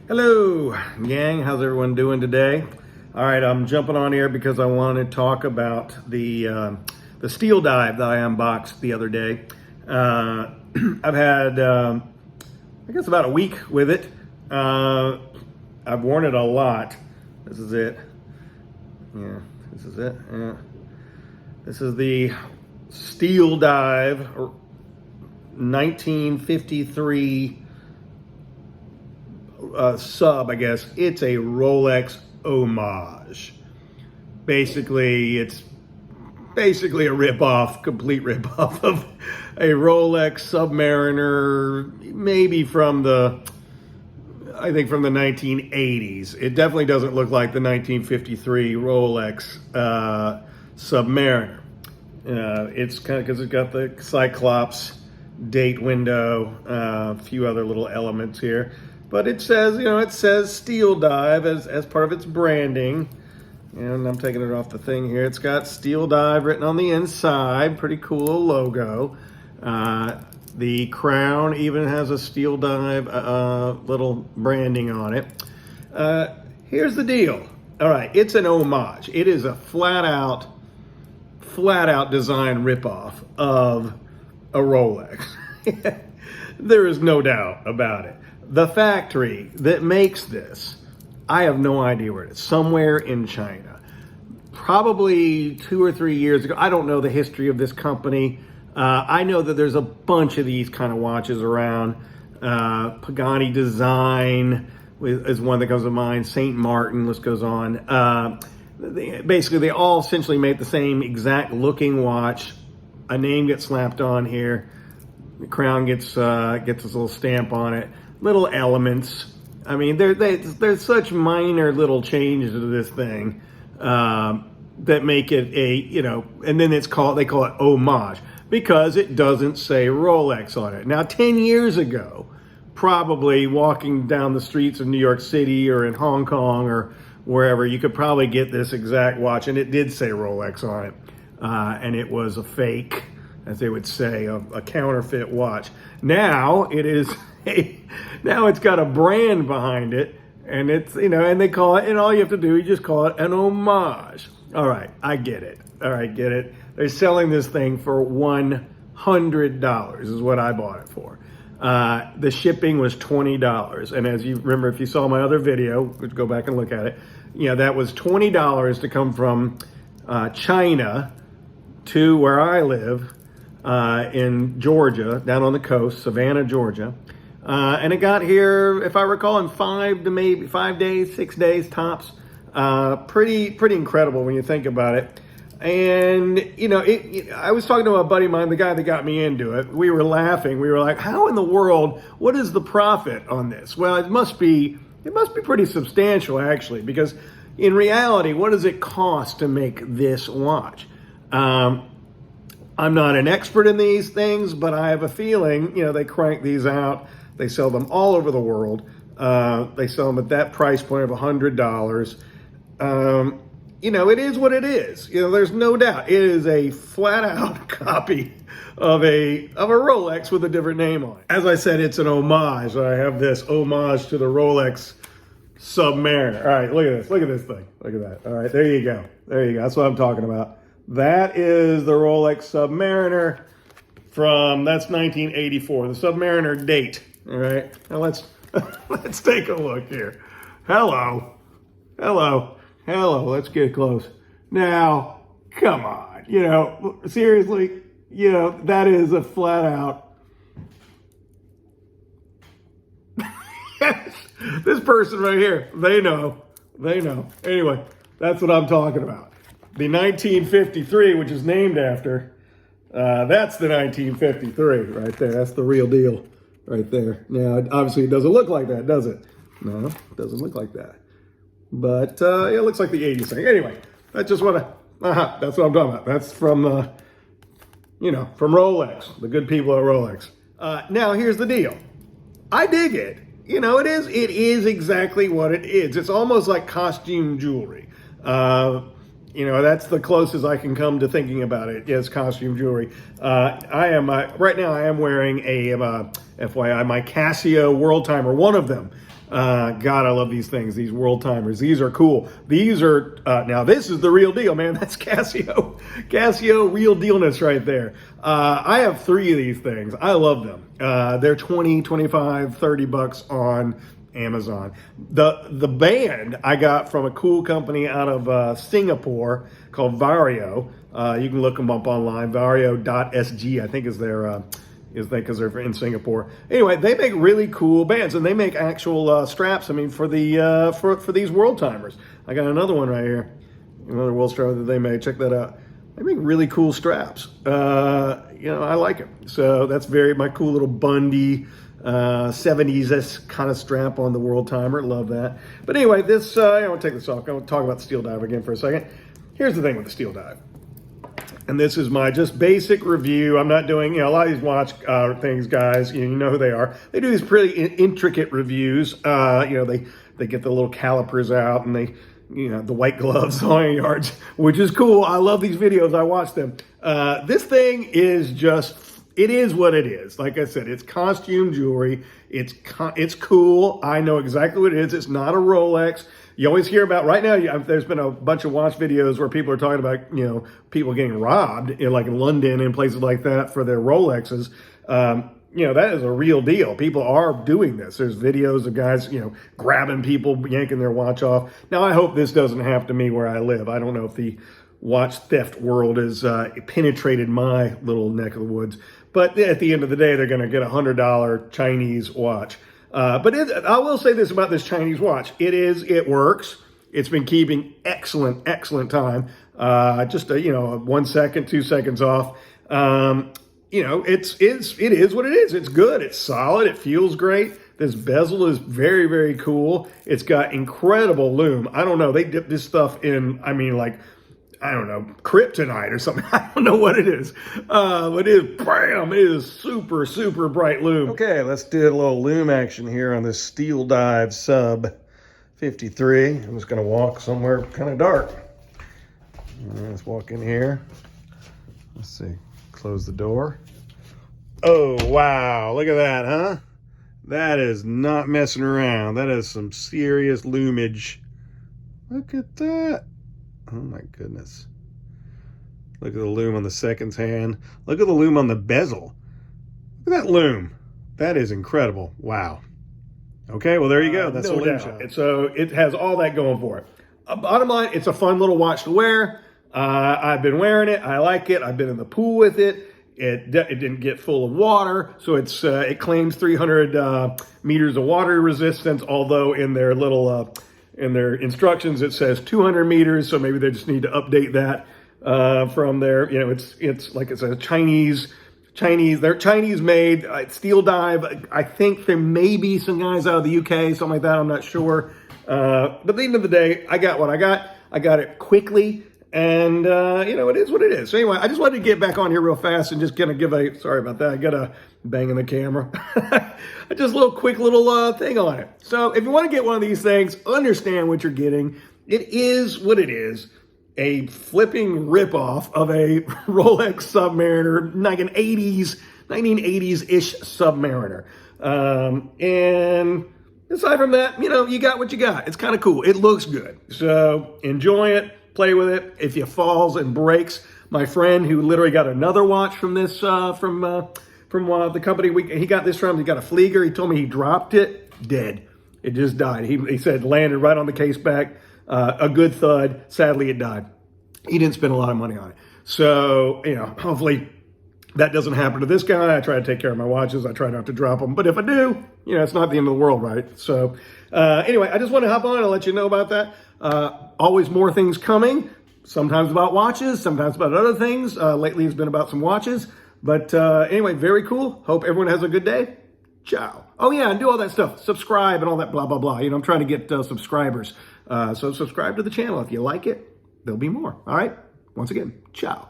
Hello, gang. How's everyone doing today? All right, I'm jumping on here because I want to talk about the Steeldive that I unboxed the other day. I've had, I guess, about a week with it. I've worn it a lot. This is it. Yeah, this is it. Yeah. This is the Steeldive 1953 sub, I guess. It's a Rolex homage. Basically, it's basically a rip-off, complete rip-off of a Rolex Submariner, maybe from the, I think from the 1980s. It definitely doesn't look like the 1953 Rolex Submariner. It's kind of, because it's got the Cyclops date window, a few other little elements here. But it says, it says Steeldive as part of its branding. And I'm taking it off the thing here. It's got Steeldive written on the inside. Pretty cool logo. The crown even has a Steeldive little branding on it. Here's the deal. All right, it's an homage. It is a flat out design ripoff of a Rolex. There is no doubt about it. The factory that makes this, I have no idea where it is. Somewhere in China. Probably 2 or 3 years ago. I don't know the history of this company. I know that there's a bunch of these kind of watches around. Pagani Design is one that comes to mind. St. Martin, list goes on. Basically, they all essentially make the same exact looking watch. A name gets slapped on here. The crown gets this little stamp on it. Little elements. I mean, there's such minor little changes to this thing that make it and then they call it homage because it doesn't say Rolex on it. Now, 10 years ago, probably walking down the streets of New York City or in Hong Kong or wherever, you could probably get this exact watch, and it did say Rolex on it, and it was a fake, as they would say, a counterfeit watch. Now it is now it's got a brand behind it, and it's, and they call it, and all you have to do, you just call it an homage. All right, I get it. All right, get it. They're selling this thing for $100 is what I bought it for. The shipping was $20. And as you remember, if you saw my other video, go back and look at it, that was $20 to come from China to where I live in Georgia, down on the coast, Savannah, Georgia. And it got here, if I recall, in 5 days, 6 days tops. Pretty incredible when you think about it. And, I was talking to a buddy of mine, the guy that got me into it. We were laughing. We were like, how in the world, what is the profit on this? Well, it must be pretty substantial, actually, because in reality, what does it cost to make this watch? I'm not an expert in these things, but I have a feeling, they crank these out. They sell them all over the world. They sell them at that price point of $100. It is what it is. There's no doubt. It is a flat out copy of a Rolex with a different name on it. As I said, it's an homage. I have this homage to the Rolex Submariner. All right, look at this. Look at this thing. Look at that. All right, there you go. There you go. That's what I'm talking about. That is the Rolex Submariner that's 1984, the Submariner date. All right, now let's take a look here. Hello, let's get close. Now, come on, seriously, that is a flat out. This person right here, they know. Anyway, that's what I'm talking about. The 1953, which is named after, that's the 1953 right there. That's the real deal right there. Now, obviously it doesn't look like that, does it? No, it doesn't look like that. But it looks like the 80s thing. Anyway, that's just what that's what I'm talking about. That's from, from Rolex, the good people at Rolex. Now, here's the deal. I dig it. It is exactly what it is. It's almost like costume jewelry. That's the closest I can come to thinking about it. Yes, costume jewelry. Right now I am wearing a, FYI, my Casio World Timer, one of them. God, I love these things, these world timers. These are cool. These are, now this is the real deal, man. That's Casio. Casio real dealness right there. I have 3 of these things. I love them. They're 20, 25, 30 bucks on Amazon. The band I got from a cool company out of Singapore called Vario. You can look them up online. Vario.sg, I think is their because they're in Singapore. Anyway, they make really cool bands, and they make actual straps. I mean, for the for these world timers. I got another one right here, another world strap that they made. Check that out. They make really cool straps. I like it. So that's my cool little Bundy 70s kind of strap on the world timer. Love that. But anyway, this I want to take this off. I want to talk about the Steeldive again for a second. Here's the thing with the Steeldive. And this is my just basic review. I'm not doing, a lot of these watch things, guys, you know who they are. They do these pretty intricate reviews. They get the little calipers out and they, the white gloves, on yards, which is cool. I love these videos. I watch them. This thing is it is what it is. Like I said, it's costume jewelry. It's cool. I know exactly what it is. It's not a Rolex. You always hear about, right now, there's been a bunch of watch videos where people are talking about, people getting robbed, like in London and places like that for their Rolexes. That is a real deal. People are doing this. There's videos of guys, grabbing people, yanking their watch off. Now, I hope this doesn't happen to me where I live. I don't know if the watch theft world has penetrated my little neck of the woods. But at the end of the day, they're going to get a $100 Chinese watch. But I will say this about this Chinese watch. It works. It's been keeping excellent time. Just 1 second, 2 seconds off. It is what it is. It's good. It's solid. It feels great. This bezel is very, very cool. It's got incredible lume. I don't know. They dip this stuff in, kryptonite or something. I don't know what it is. But it is, bam, it is super, super bright lume. Okay, let's do a little lume action here on this Steeldive Sub 53. I'm just going to walk somewhere kind of dark. Let's walk in here. Let's see. Close the door. Oh, wow. Look at that, huh? That is not messing around. That is some serious lumage. Look at that. Oh my goodness. Look at the lume on the seconds hand. Look at the lume on the bezel. Look at that lume. That is incredible. Wow. Okay, well, there you go. That's a lume shot. So it has all that going for it. Bottom line, it's a fun little watch to wear. I've been wearing it. I like it. I've been in the pool with it. It didn't get full of water, so it claims 300 meters of water resistance, although in their little in their instructions it says 200 meters, so maybe they just need to update that from there. It's like it's a Chinese, they're Chinese made. Steeldive, I think there may be some guys out of the UK, something like that, I'm not sure. But at the end of the day, I got what I got. I got it quickly. And, it is what it is. So anyway, I just wanted to get back on here real fast and just kind of sorry about that. I got a bang in the camera. Just a little quick little thing on it. So if you want to get one of these things, understand what you're getting. It is what it is. A flipping ripoff of a Rolex Submariner, like an 1980s-ish Submariner. And aside from that, you got what you got. It's kind of cool. It looks good. So enjoy it. Play with it. If it falls and breaks, my friend who literally got another watch from this from the company he got this from, he got a Flieger. He told me he dropped it dead. It just died. He said landed right on the case back, a good thud. Sadly, it died. He didn't spend a lot of money on it. So hopefully that doesn't happen to this guy. I try to take care of my watches. I try not to drop them. But if I do, it's not the end of the world, right? So anyway, I just want to hop on and let you know about that. Always more things coming, sometimes about watches, sometimes about other things. Lately it's been about some watches. But anyway, very cool. Hope everyone has a good day. Ciao. Oh yeah, and do all that stuff. Subscribe and all that blah, blah, blah. I'm trying to get subscribers. So subscribe to the channel. If you like it, there'll be more. All right? Once again, ciao.